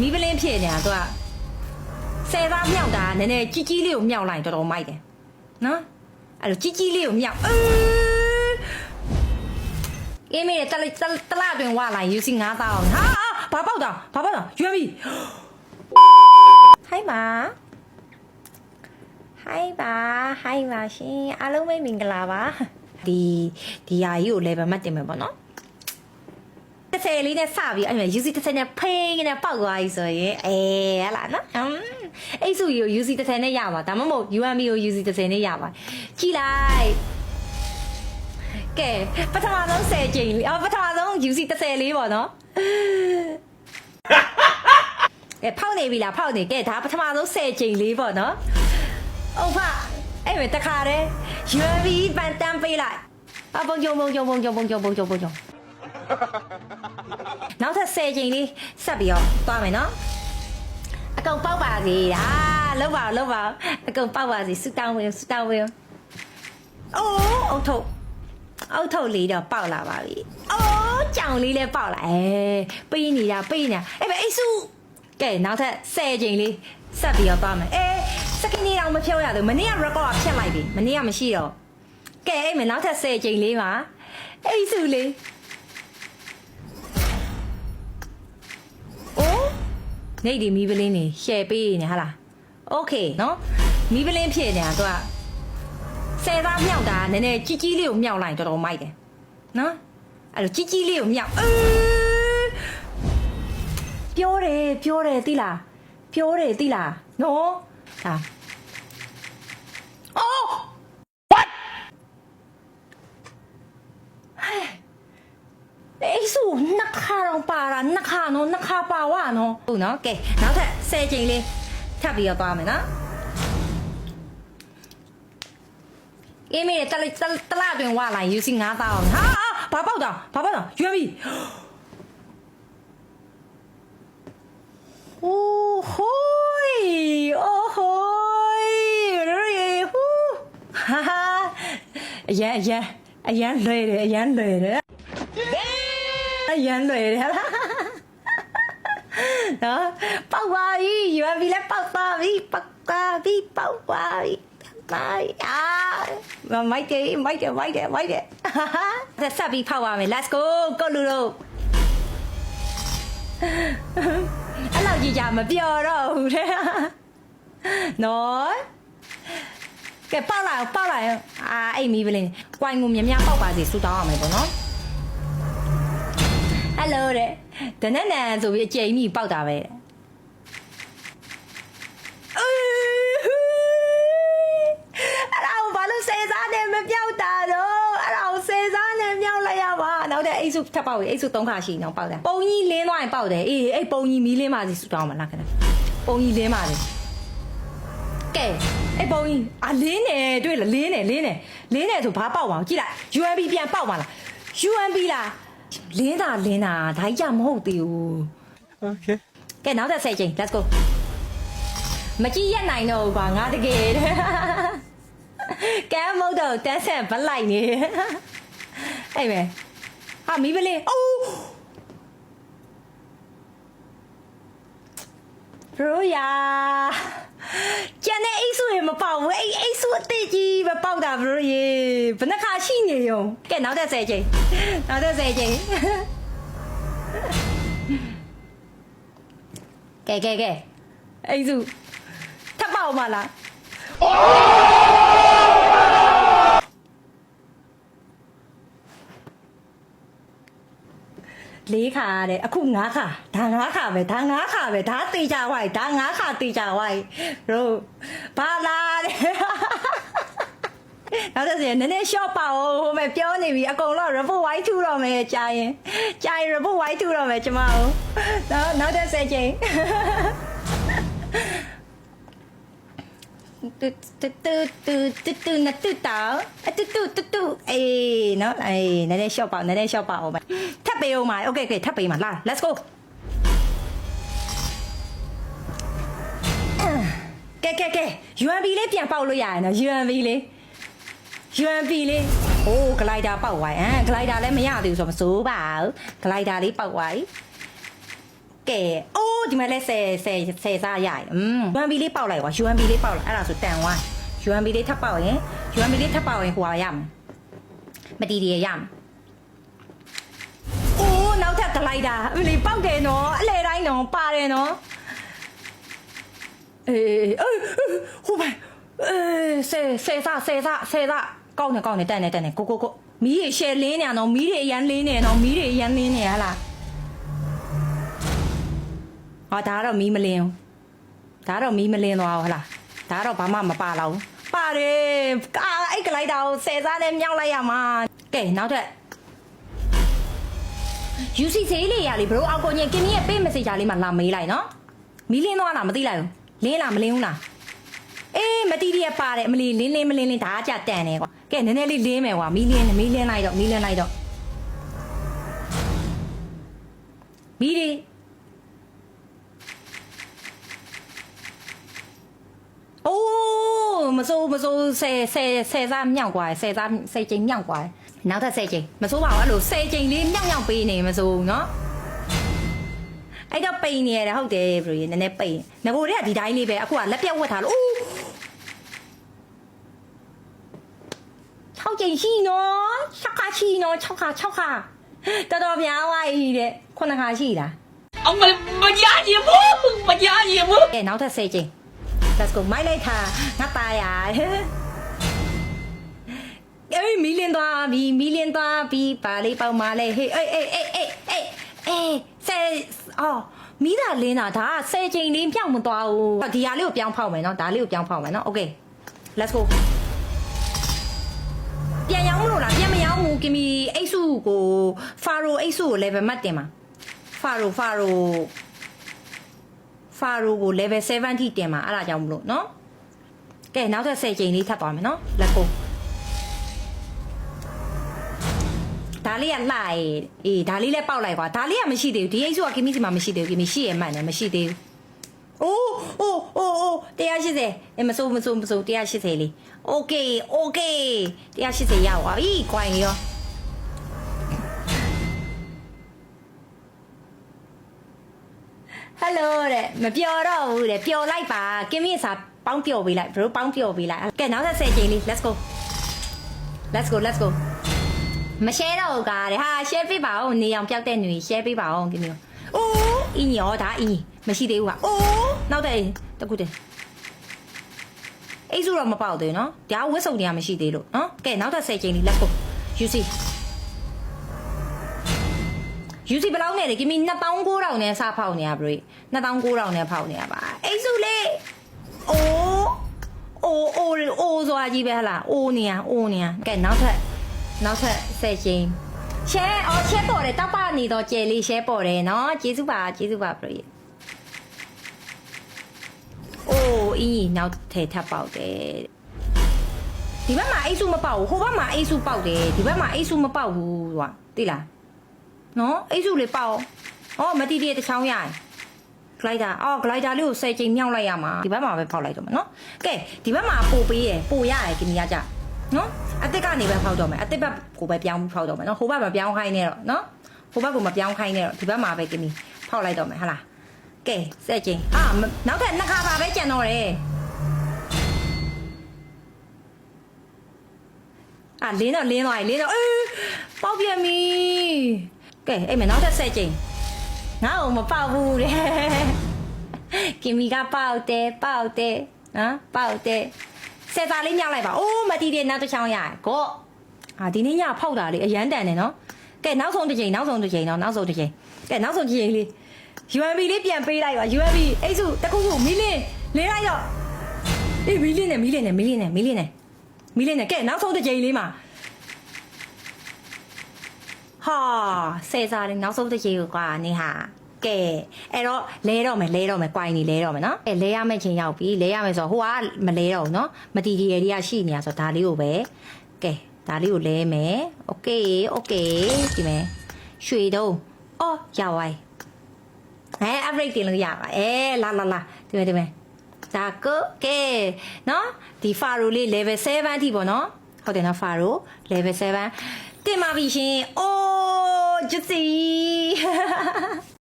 မီးပလင်းဖြစ်နေတာသူကဆယ်သားမြောက်တာနည်းနည်းကြီးကြီးလေးကိုမြောက်လိုက်တော်တော်မိုက်တယ်နော်အဲ့လိုကြီးကြီးလေးကိုမြောက်အေးမေတလားတွင်ဝလာယူစီ9000ဟာဘာပေါက်တာရွေးပြီဟိုင်းပါရှင်အားလုံးပဲမင်္ဂလာပါဒီယာကြီးကို level မှတ်တင်မယ်ပေါ့နော်30လေးနဲ့စပြီးအဲ့မှာ UC 30နဲ့ဖိန်းနဲ့ပေါက်သွားပြီဆိုရင်ဟလာနော်အဲ့စုကြီးကို UC 30နဲ့ရပါဒါမှမဟုတ် UMB ကို UC 30နဲ့ရပါကြည့်လိုက်ကဲပထမဆုံး10ကြိမ်လေးပထမဆုံး UC 30လေးပေါ့နော်ဖောက်နေပြီလားဖောက်နေကဲဒါပထမဆုံး10ကြိမ်လေးပေါ့နော်ဟုတ်ဖအဲ့မဲ့တခါတည်း UMB ပန်တန်းပေးလိုက်ဘုံကြုံနောက်ထပ်10ကြိမ်လေးဆက်ပြီးတော့သွားမယ်နော်အကုန်ပေါက်ပါစေဒါလောက်ပါအကုန်ပေါက်ပါစေစူတောင်းဝင်အိုးအုတ်ထုတ်လေးတော့ပေါက်လာပါပြီအိုးကြောင်လေးလည်းပေါက်လာပေးနေတာအဲ့ပဲအိစုကဲနောက်ထပ်10ကြိမ်လေးဆက်ပြီးတော့သွားမယ်စကင်းလေးတော့မဖြုတ်ရဘူးမနေ့က record ဖြတ်လိုက်ပြီမနေ့ကမရှိတော့ကဲအဲ့မယ်နောက်ထပ်10ကြိမ်လေးပါအိစုလေးနေဒီမီးပလင်းနေရှယ်ပေးနေဟာလားโอเคနော်မီးပလင်းဖြစ်နေတာသူကဆယ်သားမြောက်တာနည်းနည်းကြီးကြီးလေးကိုမြောက်လိုက်တော်တော်မိုက်တယ်နော်အဲ့လိုကြီးကြီးလေးကိုမြောက်ပြောတယ်သိလားနော်ဒါအိုး what အေးဆိုနှစ်ခါတော့ပါတာနှစ်ခါပါဝါနော်ဟုတ်နော်ကဲနောက်ထပ်10ကြိမ်လေးထပ်ပြီးတော့သွားမယ်နော်အေးမေတလားတွင်ဝလာယူစီ9000ဟာဘာပေါက်တာရွေးပြီအိုးဟိုးရေဟူဟာအရန်လွယ်တယ်အရန်လွယ်တယ်နော်ပေါက်ပါပြီရွာပြီလဲပေါက်ပါပြီမိုက်တယ်ဆက်ပြီးဖောက်ပါမယ် let's go ကိုလူတို့အဲ့လောက်ကြီးကြမပြောတော့ဘူးတဲ့နော်ကဲပေါက်လာအဲ့မီးပလင်းကွိုင်ကိုမြပေါက်ပါစေဆူတောင်းရမယ်ပေါ့နော်ဟယ်လိုတဲ့ဒနနန်ဆိုပြီးအကျိန်ကြီးပေါက်တာပဲအဲ့ဒါဘာလို့စေစားနဲ့မပြောက်တာတော့အဲ့ဒါကိုစေစားနဲ့မြောက်လိုက်ရပါနောက်တဲ့အိတ်စုထပ်ပေါက်ပြီအိတ်စု3ခါရှိနေအောင်ပေါက်တယ်ပုံကြီးလင်းသွားရင်ပေါက်တယ်အေးအဲ့ပုံကြီးမီးလင်းပါစီဆူတောင်းမှာလားခင်ဗျပုံကြီးလင်းပါလေကဲအဲ့ပုံကြီးလင်းနေတွေ့လားလင်းနေဆိုဘာပေါက်ပါအောင်ကြည့်လိုက် UMB ပြန်ပေါက်ပါလား UMB လားလင်းတာဒါကြီးမဟုတ်သေးဘူးโอเคကဲနောက်တဲ့10ချိန် let's go မကြည့်ရနိုင်တော့ဘူးကွာငါတကယ်ကဲမဟုတ်တော့တက်ဆက်ဗလိုက်နေအဲ့ပဲဟာမီးပလင်းအိုးဘရိုယာကျန်တဲ့အိတ်စုရေမပေါက်ဘူးအိတ်စုအသေးကြီးပဲပေါက်တာဘရိုရေဘယ်နှခါရှိနေရောကဲနောက်တဲ့10ချိန်ကဲအိတ်စုထပ်ပေါက်မလားလေးခါတဲ့အခု9ခါဒါ9ခါပဲဒါတေချာဝိုင်းဒါ9ခါတေချာဝိုင်းတို့ဘာလာတဲ့နောက်တော့နည်းနည်း short ပါဦးဟိုမဲ့ပြောနေပြီအကုန်လုံး report white ထူတော့မယ်ကြာရင် report white ထူတော့မယ်ကျမတို့နောက်တဲ့10ချိန်တူနတူတောင်းတူအေးနော်အေးနည်းနည်း short ပါဦးမယ်ထပ်ပေးဦးမှာ okay ထပ်ပေးမှာလာ let's go ကဲ UMB လေးပြန်ပေါက်လို့ရရင်နော် UMB လေးโอ้กไลดาเป่าไว้กไลดาလည်းမရသေးဘူးဆိုမစိုးပါဘူးกไลดาလေးပေါက်သွားပြီကဲအိုး ဒီမှာလဲ10စားရUMB လေးပေါက်လိုက်ကွာ UMB လေးပေါက်လိုက်အဲ့ဒါဆိုတန်ဝိုင်း UMB လေးထပ်ပေါက်ရင် UMB လေးထပ်ပေါက်ရင်ဟိုဟာရမယ်မတီတီရမယ်အိုးနောက်ထပ်ဂလိုက်တာအမလီပေါက်တယ်နော်အလဲတိုင်းနော်ပါတယ်နော်ဟိုပဲဆယ်စားကောင်းတယ်တန်တယ်ကိုမီးတွေရှယ်လင်းနေနော်မီးတွေအရန်လင်းနေနော်မီးတွေအရန်လင်းနေဟလားဒါကတော့မီးမလင်းသွားဟဟလားဒါတော့ဘာမှမပါတော့ပါတယ်အဲ့ကလိုက်တာကိုဆယ်စားနဲ့မြောက်လိုက်ရမှာကဲနောက်ထပ် UC ဈေးလေးရလေဘရိုအောက်ကိုညင်ကင်မီရဲ့ပေးမက်ဆေ့ချာလေးမှလာမေးလိုက်နော်မီးလင်းသွားလားမသိလိုက်ဘူးလင်းလားမလင်းဘူးလားအေးမတီးတည်းပါတယ်အမလီလင်းမလင်းဒါကကြတန်တယ်ကွာကဲနည်းနည်းလေးလင်းမယ်ကွာမီးလင်းလိုက်တော့မီးတွေအိုးမစိုးဆယ်စားမြောက်ကွာဆယ်ကြိမ်မြောက်ကွာနောက်ထပ်10ကြိမ်မစိုးပါဘူးအဲ့လို10ကြိမ်လေးမြောက်ပေးနေမစိုးနော်အဲ့တော့ပိန်နေရတယ်ဟုတ်တယ်ဘရိုနည်းနည်းပိန်ငကိုတွေကဒီတိုင်းလေးပဲအခုကလက်ပြတ်ဝတ်ထားလို့အိုး6ကြိမ်ရှိနော်6ခါရှိနော်6ခါတော်များသွားပြီတဲ့9ခါရှိလားအောင်မရရင်ဘူးကဲနောက်ထပ်10ကြိမ် let's go မိုက်လိုက်တာငါตายရအေးမီလင်းသွားပြီပါလေးပေါက်มาလဲဟေးအေးမီးသာလင်းတာဒါက10ချိန်လေးပြောင်းမသွားဘူးဒီဟာလေးကိုပြောင်းဖောက်မယ်နော်ဒါလေးကိုပြောင်းဖောက်မယ်နော်โอเค let's go ပြန်ရောင်းမလို့လားပြန်မရောင်းဘူးကင်မီအိတ်စုကိုဖာရိုအိတ်စုကို level မှတ်တင်ပါဖာရိုကို level 7 ထိတင်ပါအဲ့ဒါကြောင့်မလို့နော်ကဲနောက်ထပ်10ချိန်လေးထပ်သွားမယ်နော် let's goဒါလေးကလိုက်အေးဒါလေးလည်းပေါက်လိုက်ကွာဒါလေးကမရှိသေးဘူးဒီအိတ်စုကကင်မီစီမှာမရှိသေးဘူးကင်မီရှိရမှန်တယ်မရှိသေးဘူးအိုး180မစိုး180လေးโอเค180ရပါပြီခွိုင်းရောဟယ်လိုတဲ့မပျော်တော့ဘူးတဲ့ပျော်လိုက်ပါကင်မီစာပေါင်းပျော်ပေးလိုက်ဘရိုပေါင်းပျော်ပေးလိုက်ကဲနောက်ထပ်10ချိန်လေး let's go မ share တော့ကားတဲ့ဟာ share ပေးပါဦးနေအောင်ပျောက်တဲ့ຫນွေ share ပေးပါဦးကင်မီအိုးအင်းရောဒါအင်းမရှိသေးဘူးကအိုးနောက်တဲ့တခုတည်းအိတ်စုတော့မပေါက်သေးနော်ဒါဝတ်စုံတွေကမရှိသေးလို့နော်ကဲနောက်ထပ်10ချိန်လေး let's go UC ဘယ်လောက်နဲ့လဲကင်မီ2900နဲ့စဖောက်နေရပြီ2900နဲ့ဖောက်နေရပါအိတ်စုလေးအိုးစွာကြီးပဲဟလားအိုးနေရကဲနောက်ထပ်10ချိန် share ပေါ်တယ်တောက်ပနေတော့ကျယ်လေး share ပေါ်တယ်နော်ကျေးဇူးပါဘရိုအိုးအင်းနောက်ထဲထပ်ပေါက်တယ်ဒီဘက်မှာအိတ်စုမပေါက်ဘူးဟိုဘက်မှာအိတ်စုပေါက်တယ်ဒီဘက်မှာအိတ်စုမပေါက်ဘူးကွာသိလားနော်အိတ်စုလေးပေါက်မတီတီတစ်ချောင်းရတယ်ဂလိုက်တာဂလိုက်တာလေးကို10ချိန်မြောက်လိုက်ရမှာဒီဘက်မှာပဲဖောက်လိုက်တော့မယ်နော်ကဲဒီဘက်မှာပိုပေးရပိုရတယ်ကင်မီကကြနော်အတစ်ကနေပဲဖောက်တော့မယ်အတစ်ဘက်ကိုပဲပြောင်းဖောက်တော့မယ်နော်ဟိုဘက်မပြောင်းခိုင်းနဲ့တော့နော်ဟိုဘက်ကိုမပြောင်းခိုင်းနဲ့တော့ဒီဘက်မှာပဲကင်မီဖောက်လိုက်တော့မယ်ဟလားကဲ10ချိန်နောက်ထပ်2ခါပါပဲကြံတော့တယ်လင်းတော့ပေါက်ပြန်ပြီကဲအဲ့မယ်နောက်ထပ်10ချိန်ငါ့ကိုမပေါက်ဘူးတဲ့ကင်မီကပေါက်တယ်နော်ပေါက်တယ်ဆယ်စာလေးမြောက်လိုက်ပါအိုးမတီးတဲ့နောက်တစ်ချောင်းရကိုဒီနေ့ညဖောက်တာလေးအရန်တန်တယ်နော်ကဲနောက်ဆုံးတစ်ချိန်နော်ကဲနောက်ဆုံးတစ်ချိန်လေး UMB လေးပြန်ပေးလိုက်ပါ UMB အိတ်စုတခုခုမီလင်းလိုက်တော့အေးမီလင်းနဲ့ကဲနောက်ဆုံးတစ်ချိန်လေးမှာဆယ်စာလေးနောက်ဆုံးတစ်ချိန်ကွာနေဟာကဲအဲ့တော့လဲတော့မယ်ကွိုင်းနေလဲတော့မယ်နော်လဲရမယ့်ချိန်ရောက်ပြီလဲရမယ်ဆိုတော့ဟိုကမလဲတော့ဘူးနော်မတီတီရတွေကရှိနေရဆိုတော့ဒါလေးကိုပဲကဲဒါလေးကိုလဲမယ်โอเคဒီမယ်ရွှေတော့ရပါ average တင်လို့ရပါလာဒီမယ်ဒါကိုကဲနော်ဒီဖာရိုလေး level 7 အထိပေါ့နော်ဟုတ်တယ်နော်ဖာရို level 7တင်ပါပြီရှင်ဂျူစီ